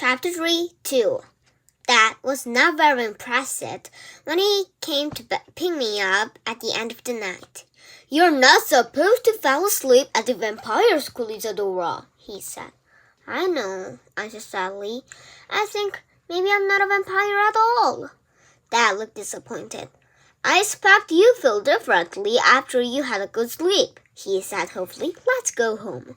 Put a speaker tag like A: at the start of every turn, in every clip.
A: Chapter 3, 2. Dad was not very impressed when he came to pick me up at the end of the night. "You're not supposed to fall asleep at the vampire school, Isadora," he said. "I know," I said sadly. "I think maybe I'm not a vampire at all." Dad looked disappointed. "I expect you feel differently after you had a good sleep," he said hopefully. "Let's go home."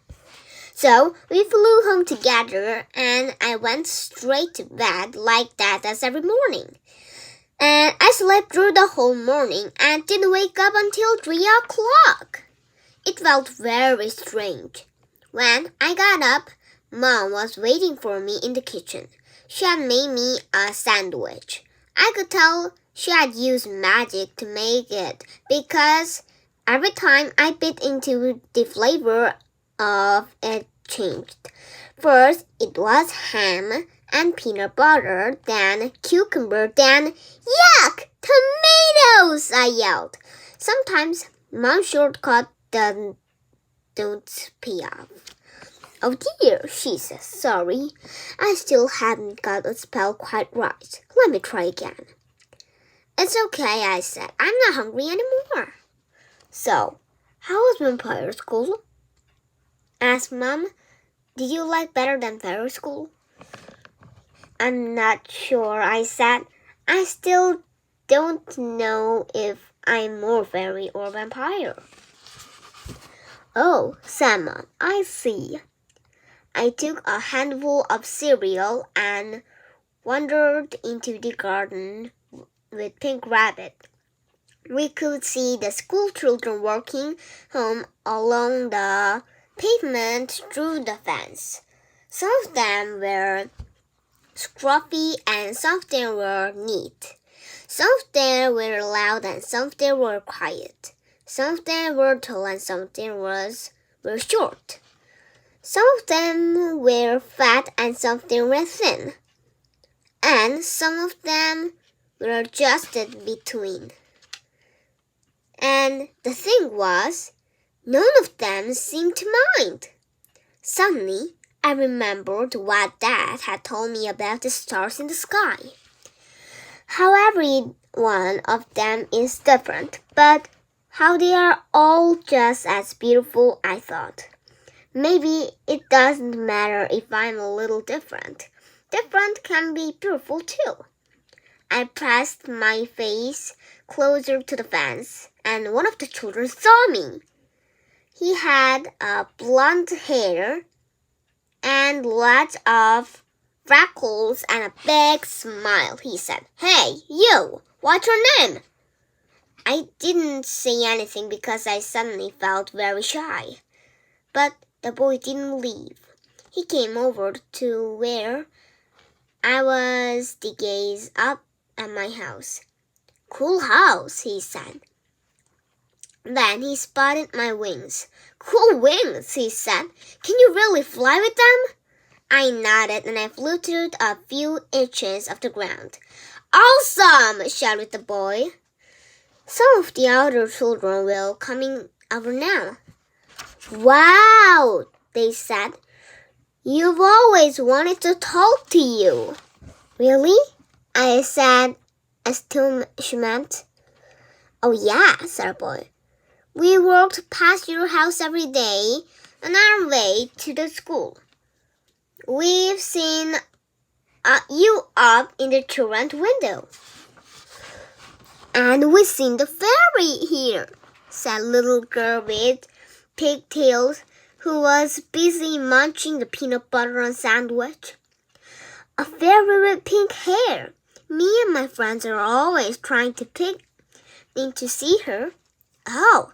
A: So we flew home together, and I went straight to bed like Dad does every morning. And I slept through the whole morning and didn't wake up until 3 o'clock. It felt very strange. When I got up, Mom was waiting for me in the kitchen. She had made me a sandwich. I could tell she had used magic to make it because every time I bit into the flavor of it changed. First, it was ham and peanut butter, then cucumber, then yuck! Tomatoes! I yelled. Sometimes Mom shortcut don't pay off. "Oh dear," she says. "Sorry, I still haven't got the spell quite right. Let me try again." "It's okay," I said. "I'm not hungry anymore." "So, how was vampire school?" asked Mom. "Did you like better than fairy school?" "I'm not sure," I said. "I still don't know if I'm more fairy or vampire." "Oh," said Mom, "I see." I took a handful of cereal and wandered into the garden with Pink Rabbit. We could see the school children walking home along the pavement through the fence. Some of them were scruffy and some of them were neat. Some of them were loud and some of them were quiet. Some of them were tall and some of them were short. Some of them were fat and some of them were thin. And some of them were just in between. And the thing was, none of them seemed to mind. Suddenly, I remembered what Dad had told me about the stars in the sky. How every one of them is different, but how they are all just as beautiful, I thought. Maybe it doesn't matter if I'm a little different. Different can be beautiful too. I pressed my face closer to the fence, and one of the children saw me. He had blonde hair and lots of freckles and a big smile. He said, "Hey, you, what's your name?" I didn't say anything because I suddenly felt very shy. But the boy didn't leave. He came over to where I was to gaze up at my house. "Cool house," he said. Then he spotted my wings. "Cool wings," he said. "Can you really fly with them?" I nodded and I flew to a few inches off the ground. "Awesome!" shouted the boy. Some of the other children were coming over now. "Wow," they said. "You've always wanted to talk to you." "Really?" I said, astonishment. "Oh yeah," said the boy. "We walked past your house every day on our way to the school. We've seen you up in the children's window." "And we've seen the fairy here," said a little girl with pigtails who was busy munching the peanut butter on sandwich. "A fairy with pink hair. Me and my friends are always trying to pick in to see her." "Oh,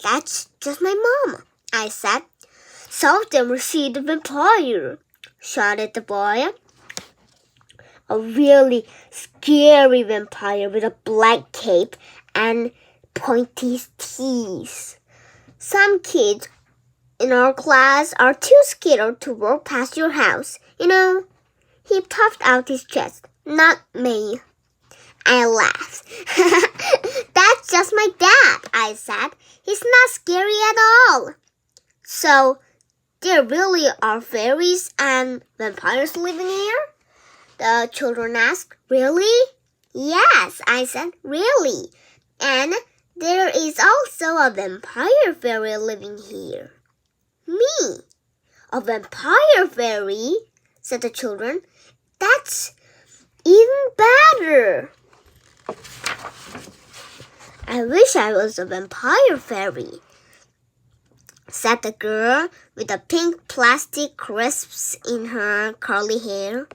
A: that's just my mom," I said. "Some of them will see the vampire," shouted the boy. "A really scary vampire with a black cape and pointy teeth. Some kids in our class are too scared to walk past your house. You know," he puffed out his chest. "Not me." I laughed. "That's just my dad," I said. "He's not scary at all." "So, There really are fairies and vampires living here? The children asked. Really? Yes, I said, really. And there is also a vampire fairy living here. Me. A vampire fairy? Said the children. That's even better. I wish I was a vampire fairy, said the girl with the pink plastic crisps in her curly hair.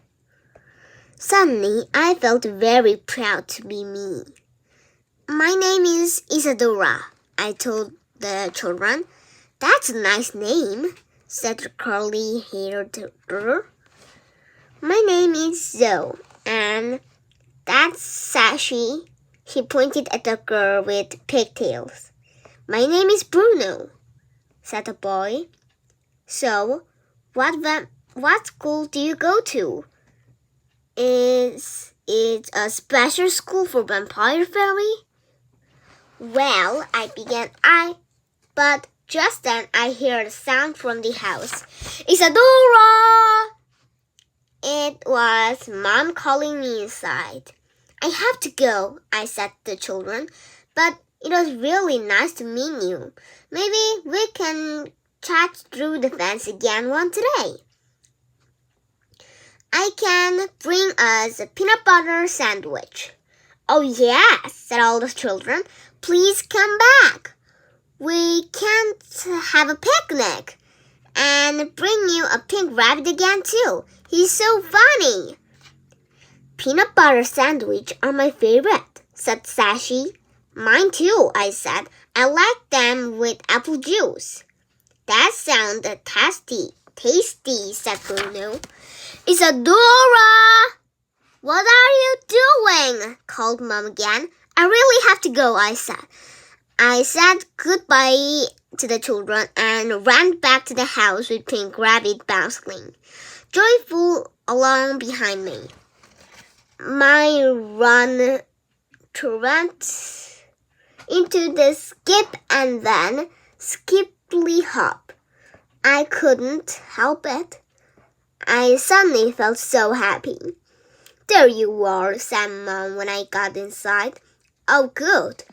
A: Suddenly, I felt very proud to be me. My name is Isadora, I told the children. That's a nice name, said the curly-haired girl. My name is Zoe, and that's Sashi. She pointed at the girl with pigtails. My name is Bruno, said the boy. So, what school do you go to? Is it a special school for vampire fairy? Well, I began, but just then I heard a sound from the house. Isadora! It was Mom calling me inside. I have to go, I said to the children, but it was really nice to meet you. Maybe we can chat through the fence again one today. I can bring us a peanut butter sandwich. Oh yes, said all the children. Please come back. We can't have a picnic. And bring you a pink rabbit again too. He's so funny. Peanut butter sandwich are my favorite, said Sashi. Mine too, I said. I like them with apple juice. That sounded tasty, said Bruno. Isadora! What are you doing? Called Mom again. I really have to go, I said. I said goodbye to the children and ran back to the house with Pink Rabbit bouncing joyful along behind me. My run turned into the skip and then skippily hop. I couldn't help it. I suddenly felt so happy. There you are, said Mom when I got inside. Oh, good.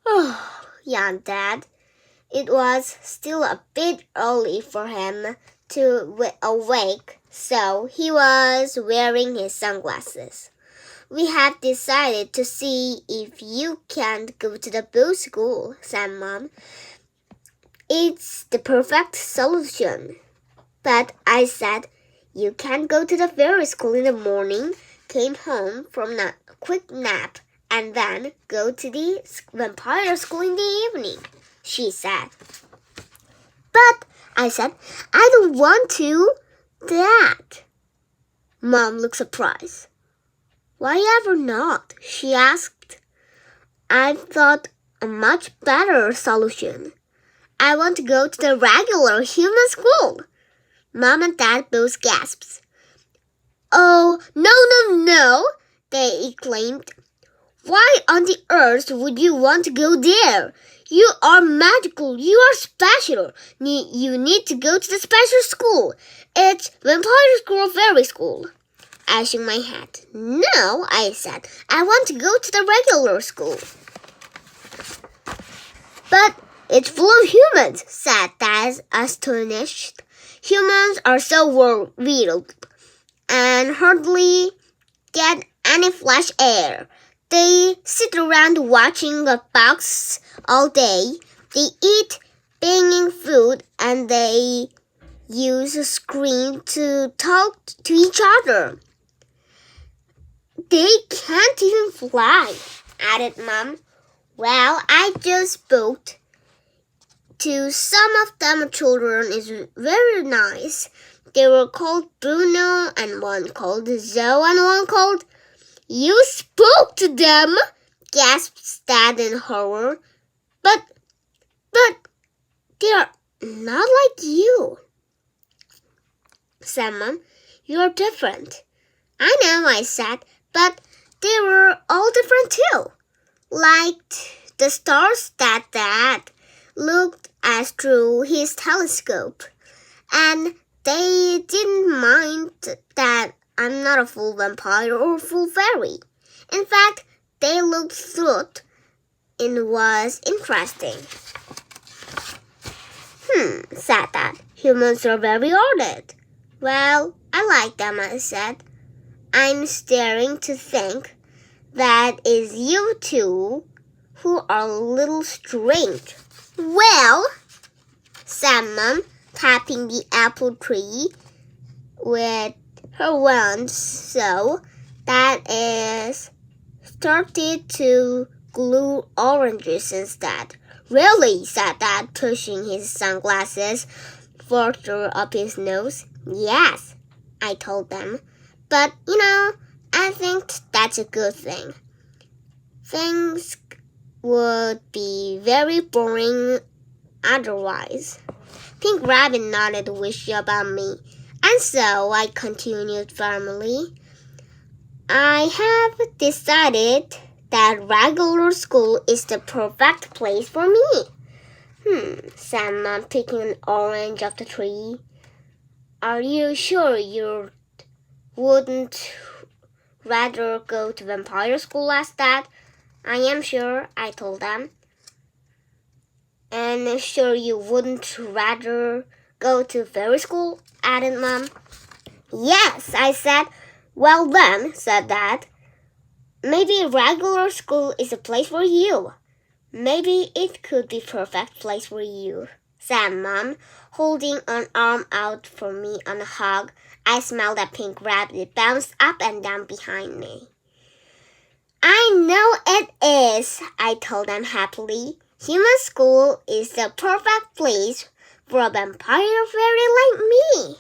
A: Oh, yawned Dad. It was still a bit early for him to awake, so he was wearing his sunglasses. We have decided to see if you can't go to the boo school, said Mom. It's the perfect solution. But I said, you can't go to the fairy school in the morning, came home from a quick nap, and then go to the vampire school in the evening, she said. But, I said, I don't want to. Dad. Mom looked surprised. Why ever not? She asked. I thought a much better solution. I want to go to the regular human school. Mom and Dad both gasped. Oh, no, they exclaimed. Why on the earth would you want to go there? You are magical. You are special. You need to go to the special school. It's vampire school or fairy school. I shook my head. No, I said. I want to go to the regular school. But it's full of humans, said Dad, astonished. Humans are so weird and hardly get any fresh air. They sit around watching a box all day. They eat banging food and they use a screen to talk to each other. They can't even fly, added Mom. Well, I just spoke to some of them children is very nice. They were called Bruno and one called Zoe and one called... You spoke to them, gasped Dad in horror. But they are not like you, said Mom. You're different. I know, I said, but they were all different too. Like the stars that Dad looked at through his telescope. And they didn't mind that I'm not a full vampire or full fairy. In fact, they looked through it and was interesting. Said Dad. Humans are very ordered. Well, I like them, I said. I'm staring to think that is you two who are a little strange. Well, said Mom, tapping the apple tree with her wand so that it started to glue oranges instead. Really, said Dad, pushing his sunglasses further up his nose. Yes, I told them. But, I think that's a good thing. Things would be very boring otherwise. Pink Rabbit nodded wishy about me, and so I continued firmly. I have decided that regular school is the perfect place for me. Said Mom, picking an orange off the tree. Are you sure you wouldn't rather go to vampire school? Asked Dad. I am sure, I told them. And sure you wouldn't rather go to fairy school? Added Mom. Yes, I said. Well then, said Dad. Maybe regular school is a place for you. Maybe it could be perfect place for you, said Mom, holding an arm out for me on a hug. I smelled a Pink Rabbit bounce up and down behind me. I know it is, I told them happily. Human school is the perfect place for a vampire fairy like me.